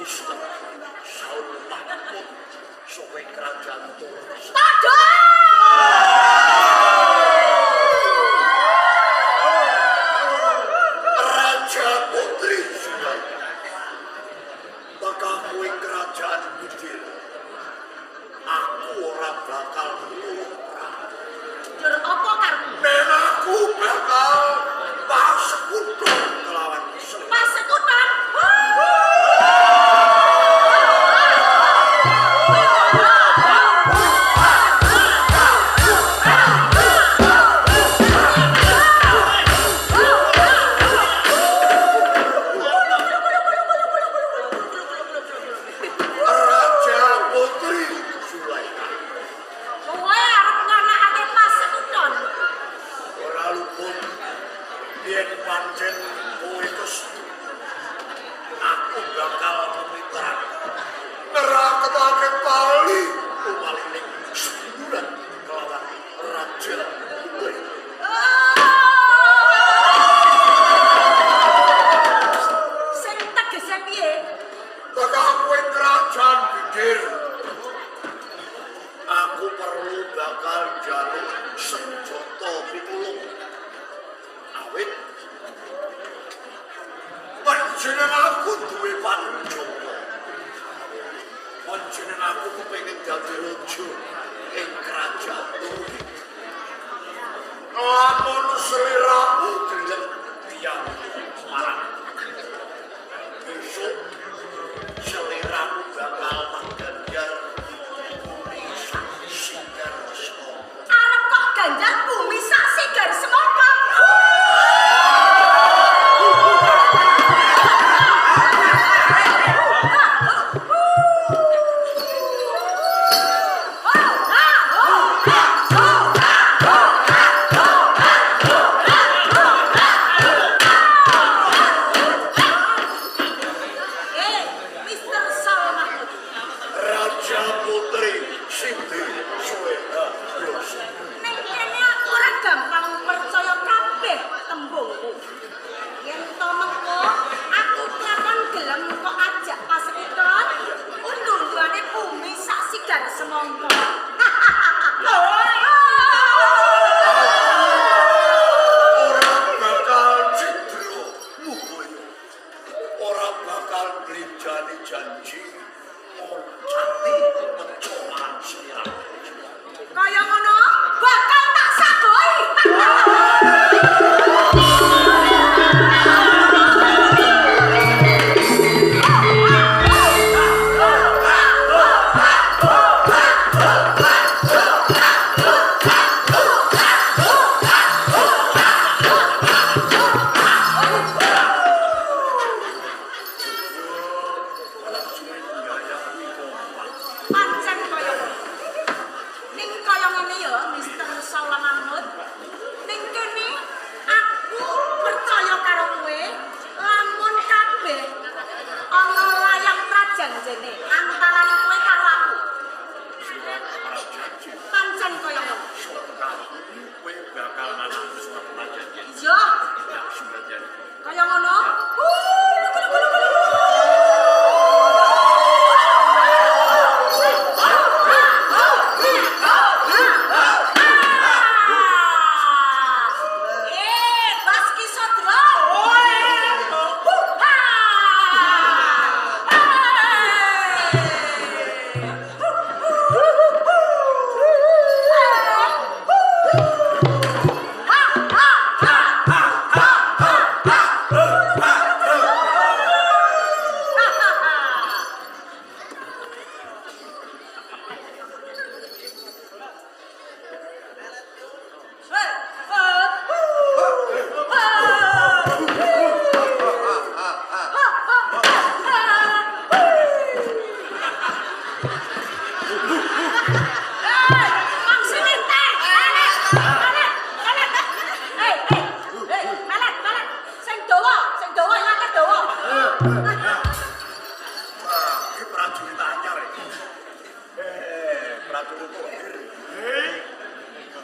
Mister Saul Mahmud sowe kerajaan Turas. Raja Putri Sulaika bakal kuwi kerajaan gede. Aku ora bakal lumrah. Lur apa karepmu? Nek aku bakal pasekuton kelawan Sulaika. Pasekuton. Raja Putri Sulaika Kowe arep nganakake pasekuton. ora luput yen pancen kowe Gusti. Aku bakal memitah nerakake pali umalining semburan kelawan Raja Putri. Sing tegese piye? Bakal kowe kerajaan gede. Aku perlu bakal jaluk senjata pitulung. Awit panjenenganku duwe panjowo. Panjenenganku kepengin dadi raja ing kerajaan iki. Lamun seliramu gelem tiyang Semarang. Besok seliramu bakal mangganjar bumi sigar semua. Arep kok ganjar bumi sak sigar semangka. Mister Saul Mahmud. Raja Putri Siti Suweda Blos. Ning kene aku ora gampang percaya kabeh tembungku. Yen to mengko aku takon gelem kok ajak pasekuton undur-undurane bumi sak sigar semangka. Ora bakal cidro mugoyo. Ora bakal blenjani janji moncati pecolan sirah. Kaya ngono bakal tak sagoi. Pancen kaya ngono. Ning kaya ngene ya Mister Saul Mahmud. Ning kene aku percaya karo kowe lamun kabeh ana layang prajanjene antarané kowe karo aku. Pancen kaya ngono. Kowe bakal manang surat perjanjian. Iya, Ya, sudah jadi. kaya ngono. Baski Sodra.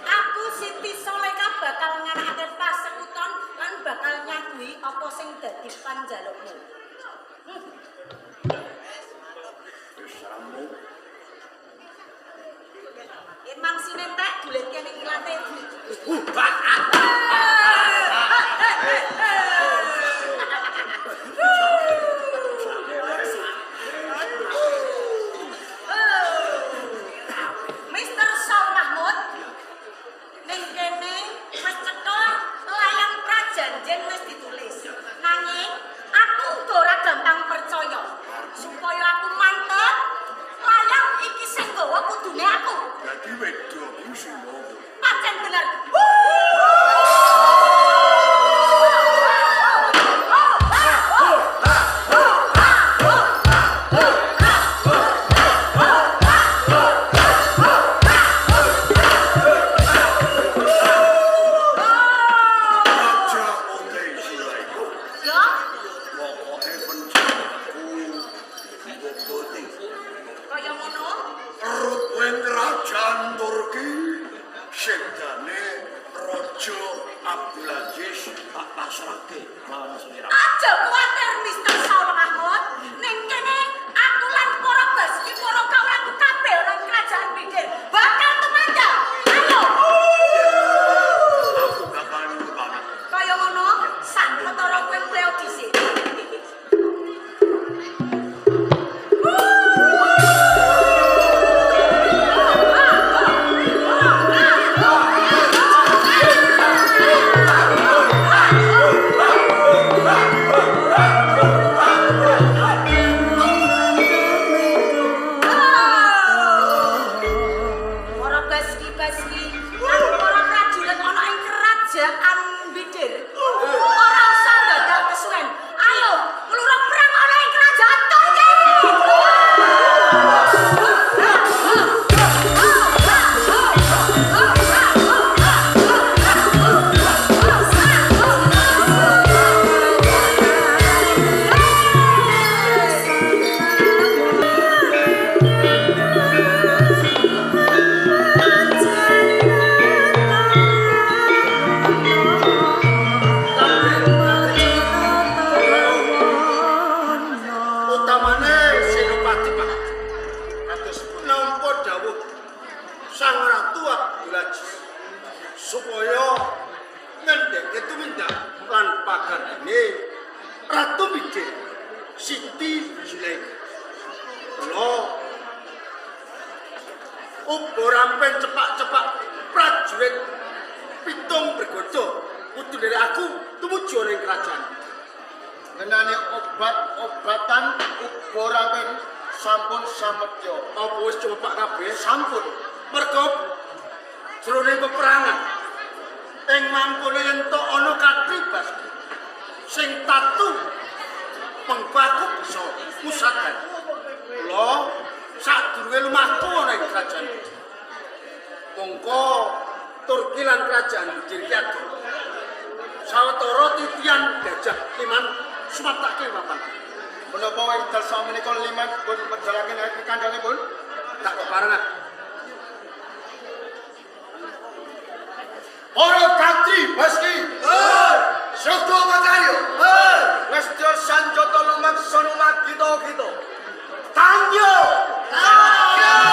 Aku Siti Soleka bakal nganakake pasekuton lan bakal nyaguhi apa sing dadi panjalukmu. kate Mister Saul Mahmud ning kene wis cetha layang prajanjen wis ditulis. Nanging aku uga ora gampang percaya. Supaya aku mantep, layang iki sing gawa kudune aku. Dadi wedok iki sing ngono. Pancen bener. Raja Odysseus iku Ya, pokoke penjaku bobote. kaya ngono. Rupeng kerajaan Turki sedane Raja Abdulaziz tak pasrahke lawan Sira. Aja kuwatir Mister Saul Mahmud. Ning kene aku lan para basi para kawanku kabeh nang kerajaan Bidir bakal tumandang. Ayo. Aku bakal nyoba. Kaya ngono, sak ketara kowe mulai audisi. Para baski-baski lan para prajurit ana ing kerajaan Bidir. Ora usah dadak kesuwen. Ayo, mlura perang ana ing kerajaan Turki. Utamane Senopati Pak. Kados nampa dawuh Sang Ratu Abdulaziz supaya ngendheke tumindak lan pagardene Ratu Bidir Siti Zulaikha. Kula uga rampen cepak-cepak prajurit pitung bergodo kudu dari aku tumuju ning kerajaan. Ngenani obat-obatan uga ramen sampun samedya. Apa wis coba kabeh? Sampun. Mergo jroning peperangan ing mangkone entuk ana katribas sing tatu pengpaku bisa musadan. Kula sadurunge lumaku ana ing kerajaan. Mongko Turki lan kerajaan Bidir ki adoh. Sawetara titian gajah liman sumatake papan. Menapa wekdal samenika liman pun pedalaken ing kandhangipun? Tak keparengan. Para Katri Baski. Soko Matayo. Westya sanjata lumaksana magita-gita. Tanyo. Tanyo.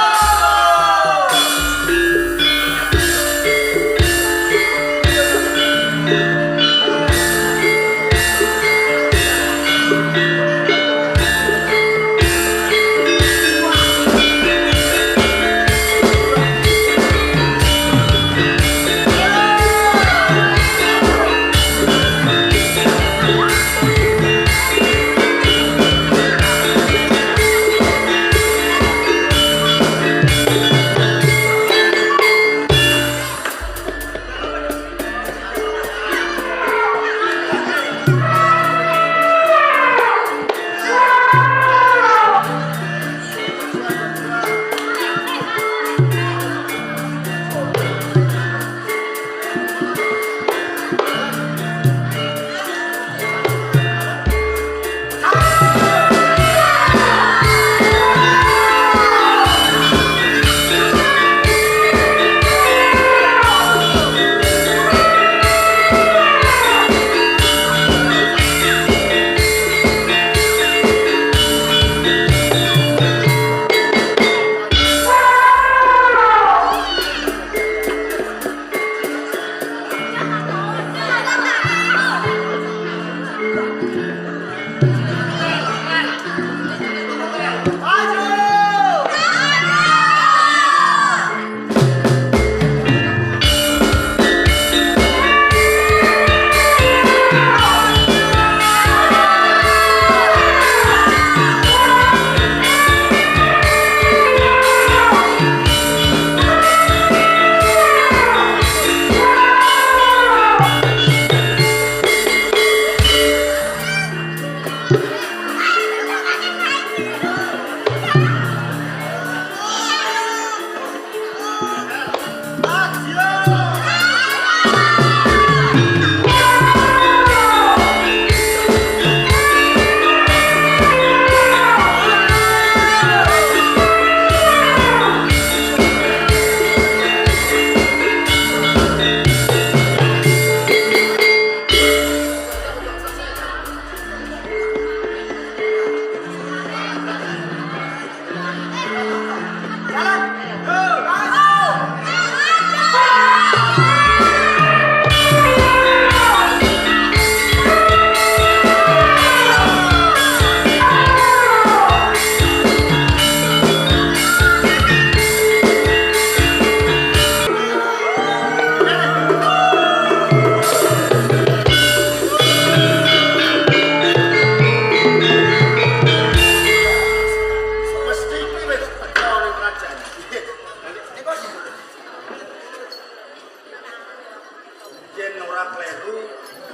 yen ora kleru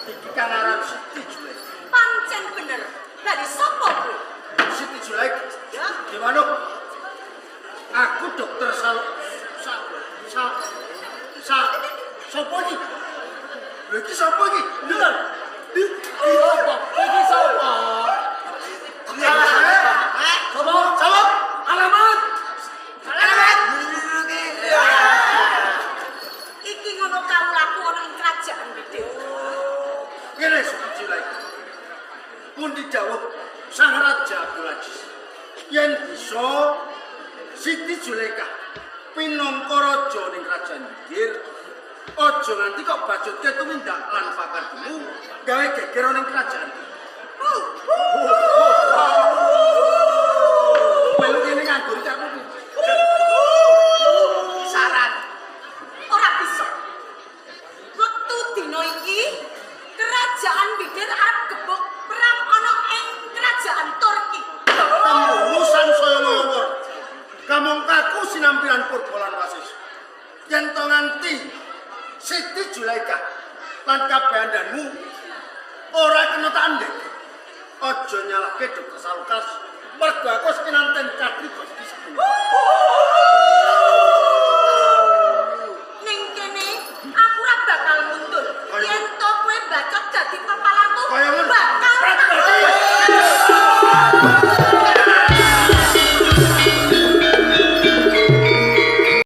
iki kan aran Siti Julaika. Pancen bener. Dari sapa kuwi? Siti Julaika. Ya, Gimana? Aku dokter sapa iki? Lha iki sapa iki? Lho. Iki sapa? Sapa? Alamat. iki ngono kawulaku ana ing kerajaan gede. Kene Siti Julaika. Pundi dawuh Sang Raja Abdul Aziz. Yen bisa Siti Julaika pinangka raja ning kerajaan Gigir, aja nganti kok bajutke tumindak lan pakarmu gawe geger ning kerajaan. Melu kene nganggur cakmu. Saran. Ora bisa. Wektu dina iki kerajaan Bigir arep gebuk perang ana ing kerajaan Turki. Tembusan saya ngawur. Kamangkaku sinampiran Purbolan Wasis. Yen to nganti Siti Julaika lan kabehandanmu ora kena tandek. Aja nyalahke Dokter Salukas. Mergo aku wis pinanten